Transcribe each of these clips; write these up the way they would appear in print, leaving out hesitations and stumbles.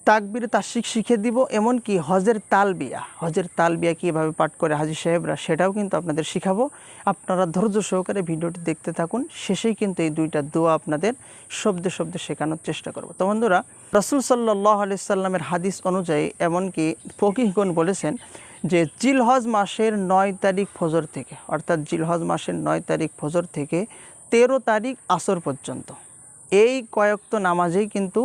তাকবীরে তাশরিক শিখে দিব, এমনকি হজের তালবিয়া কীভাবে পাঠ করে হাজি সাহেবরা সেটাও কিন্তু আপনাদের শিখাবো। আপনারা ধৈর্য সহকারে ভিডিওটি দেখতে থাকুন। শেষেই কিন্তু এই দুইটা দোয়া আপনাদের শব্দে শব্দে শেখানোর চেষ্টা করব। তো বন্ধুরা, রাসূল সাল্লাল্লাহু আলাইহি সাল্লামের হাদিস অনুযায়ী এমনকি ফকিহগণ বলেছেন যে জিলহজ মাসের 9 তারিখ ফজর থেকে, অর্থাৎ জিলহজ মাসের 9 তারিখ ফজর থেকে 13 তারিখ আসর পর্যন্ত এই কয়েকত নামাজেই কিন্তু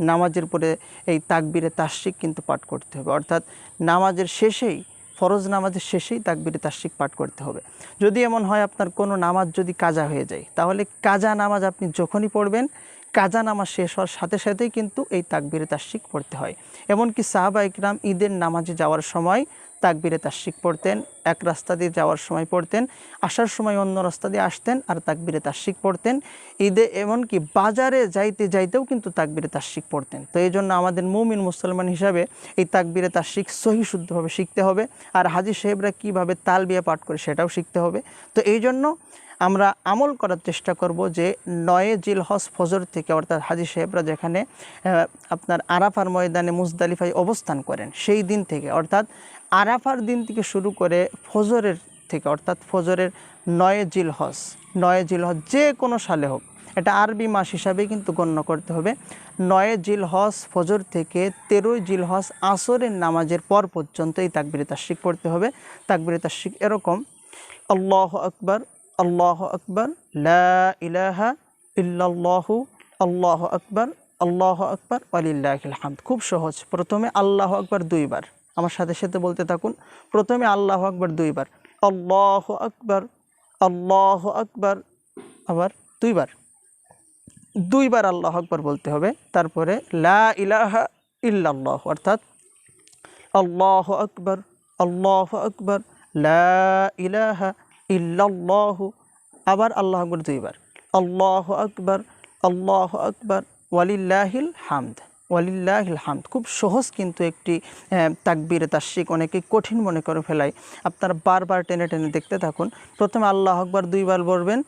নামাজের পরে এই তাকবীরে তাশরিক কিন্তু পাঠ করতে হবে। অর্থাৎ নামাজের শেষেই, ফরজ নামাজের শেষেই তাকবীরে তাশরিক পাঠ করতে হবে। যদি এমন হয় আপনার কোনো নামাজ যদি কাজা হয়ে যায়, তাহলে কাজা নামাজ আপনি যখনই পড়বেন, কাজা নামাজ শেষ হওয়ার সাথে সাথেই কিন্তু এই তাকবীরে তাশরিক পড়তে হয়। এমনকি সাহাবা ইকরাম ঈদের নামাজে যাওয়ার সময় তাকবীরে তাশরিক পড়তেন, এক রাস্তা দিয়ে যাওয়ার সময় পড়তেন, আসার সময় অন্য রাস্তা দিয়ে আসতেন আর তাকবীরে তাশরিক পড়তেন। ঈদে এমনকি বাজারে যাইতে যাইতেও কিন্তু তাকবীরে তাশরিক পড়তেন। তো এই জন্য আমাদের মুমিন মুসলমান হিসাবে এই তাকবীরে তাশরিক সহি শুদ্ধভাবে শিখতে হবে। আর হাজি সাহেবরা কীভাবে তালবিয়া পাঠ করে সেটাও শিখতে হবে। তো এই জন্য আমরা আমল করার চেষ্টা করব যে 9 জিলহজ ফজর থেকে, অর্থাৎ হাজি সাহেবরা যেখানে আপনার আরাফার ময়দানে মুজদালিফায় অবস্থান করেন সেই দিন থেকে, অর্থাৎ আরাফার দিন থেকে শুরু করে ফজরের থেকে, অর্থাৎ ফজরের 9 জিলহজ যে কোনো সালে হোক, এটা আরবি মাস হিসাবে কিন্তু গণ্য করতে হবে। 9 জিলহজ ফজর থেকে 13 জিলহজ আসরের নামাজের পর পর্যন্ত এই তাকবীরে তাশরিক পড়তে হবে। তাকবীরে তাশরিক এরকম: আল্লাহু আকবার, আল্লাহু আকবার, লা ইলাহা ইল্লাল্লাহু, আল্লাহু আকবার, আল্লাহু আকবার, ওয়ালিল্লাহিল হামদ। খুব সহজ। প্রথমে আল্লাহু আকবার 2 বার, আমার সাথে সাথে বলতে থাকুন। প্রথমে আল্লাহু আকবার 2 বার, আল্লাহু আকবার, আল্লাহু আকবার, আবার 2 বার, 2 বার আল্লাহু আকবার বলতে হবে। তারপরে লা ইলাহা ইল্লাল্লাহ, অর্থাৎ আল্লাহু আকবার, আল্লাহু আকবার, লা ইলাহা ইল্লাল্লাহু, আবার আল্লাহু আকবার 2 বার, আল্লাহু আকবার, আল্লাহু আকবার, ওয়ালিল্লাহিল হামদ, ওয়ালিল্লাহিল হামদ। খুব সহজ কিন্তু একটি তাকবীরে তাশরিক, অনেকে কঠিন মনে করে ফেলায়। আপনারা বারবার টেনে টেনে দেখতে থাকুন। প্রথমে আল্লাহু আকবার 2 বার বলবেন,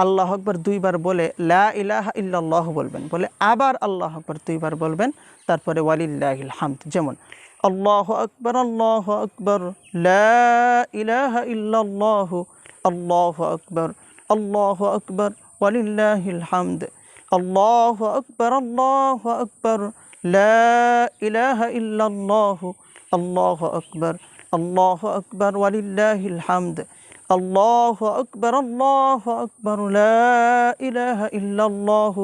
আল্লাহু আকবার 2 বার বলে লা ইলাহা ইল্লাল্লাহ বলবেন, বলে আবার আল্লাহু আকবার 2 বার বলবেন, তারপরে ওয়ালিল্লাহিল হামদ। যেমন আল্লাহু আকবার, আল্লাহু আকবার, লা ইলাহা ইল্লাল্লাহ, আল্লাহু আকবার, আল্লাহু আকবার, ওয়ালিল্লাহিল হামদ, আল্লাহু আকবার, আল্লাহু আকবার, লা ইলাহা ইল্লাল্লাহ, আল্লাহু আকবার, আল্লাহু আকবার, ওয়ালিল্লাহিল হামদ, আল্লাহু আকবার, আল্লাহু আকবার, লা ইলাহা ইল্লাল্লাহ,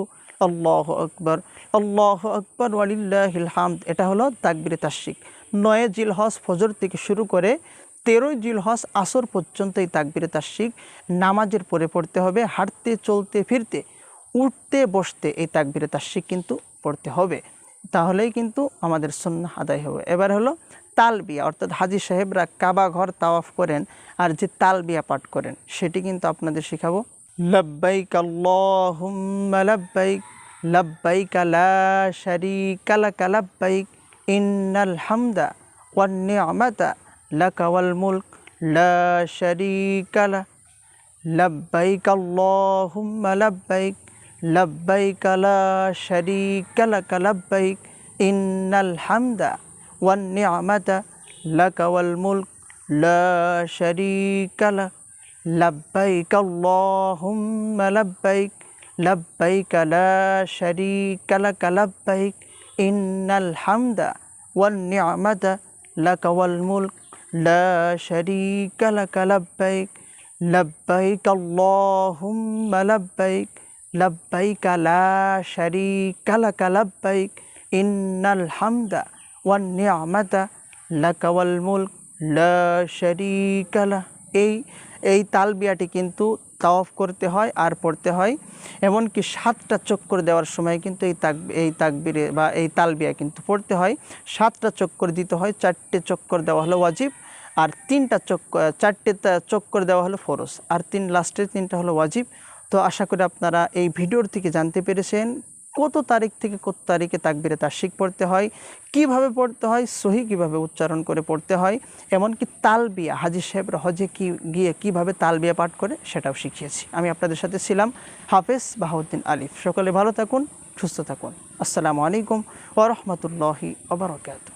আল্লাহু আকবার, আল্লাহু আকবার, ওয়ালিল্লাহিল হামদ। এটা হলো তাকবীরে তাশরিক। 9 জিলহজ ফজর থেকে শুরু করে 13 জিলহজ আসর পর্যন্ত এই তাকবীরে তাশরিক নামাজের পরে পড়তে হবে। হাঁটতে, চলতে, ফিরতে, উঠতে, বসতে এই তাকবীরে তাশরিক কিন্তু পড়তে হবে। তাহলেই কিন্তু আমাদের সুন্নাহ আদায় হবে। এবার হলো তালবিয়া, অর্থাৎ হাজি সাহেবরা কাবা ঘর তাওয়াফ করেন আর যে তালবিয়া পাঠ করেন সেটি কিন্তু আপনাদের শেখাবো। লব্বাইক আল্লাহুম্মা লব্বাইক, লব্বাইক লা শারীকা লাক লব্বাইক, ইন্নাল হামদা ওয়ান নি'মাতা লাকা ওয়াল মুলক, লা শারীকা লাক, লব্বাইক আল্লাহুম্মা লব্বাইক, লব্বাইক লা শারীকা লাক লব্বাইক, ইন্নাল হামদা ওয়ান নি'মাতা লাকা ওয়াল মুলক, লা শারীকা লাক, লব্বাইক আল্লাহুম্মা লব্বাইক, লব্বাইক লা শারীকা লাক লব্বাইক, ইন্নাল হামদা ওয়ান নি'মাতা লাকা ওয়াল মুলক, লা শারীকা লাক লব্বাইক, লব্বাইক আল্লাহুম্মা লব্বাইক, লব্বাইক লা শারীকা লাক লব্বাইক, ইন্নাল হামদা ওয়ান নি'মাতা লাকা ওয়াল মুলক, লা শারীকা লাক। এই তালবিয়াটি কিন্তু তাওয়াফ করতে হয় আর পড়তে হয়। এমনকি 7টা চক্কর দেওয়ার সময় কিন্তু এই তাকবীরে বা এই তালবিয়া কিন্তু পড়তে হয়। 7টা চক্কর দিতে হয়, 4টে চক্কর দেওয়া হলো ওয়াজিব, আর 4টে চক্কর দেওয়া হলো ফরজ, আর লাস্টের 3টা হলো ওয়াজিব। তো আশা করি আপনারা এই ভিডিওর থেকে জানতে পেরেছেন কত তারিখ থেকে কত তারিখে তাকবীরে তাশরিক পড়তে হয়, কিভাবে পড়তে হয়, সহি কিভাবে উচ্চারণ করে পড়তে হয়, এমনকি তালবিয়া হাজি সাহেবরা হজে গিয়ে কিভাবে তালবিয়া পাঠ করে সেটাও শিখিয়েছি। আমি আপনাদের সাথে ছিলাম হাফেজ বাহাউদ্দিন আলিফ। সকলে ভালো থাকুন, সুস্থ থাকুন। আসসালামু আলাইকুম ওয়া রাহমাতুল্লাহি ওয়া বারাকাতুহু।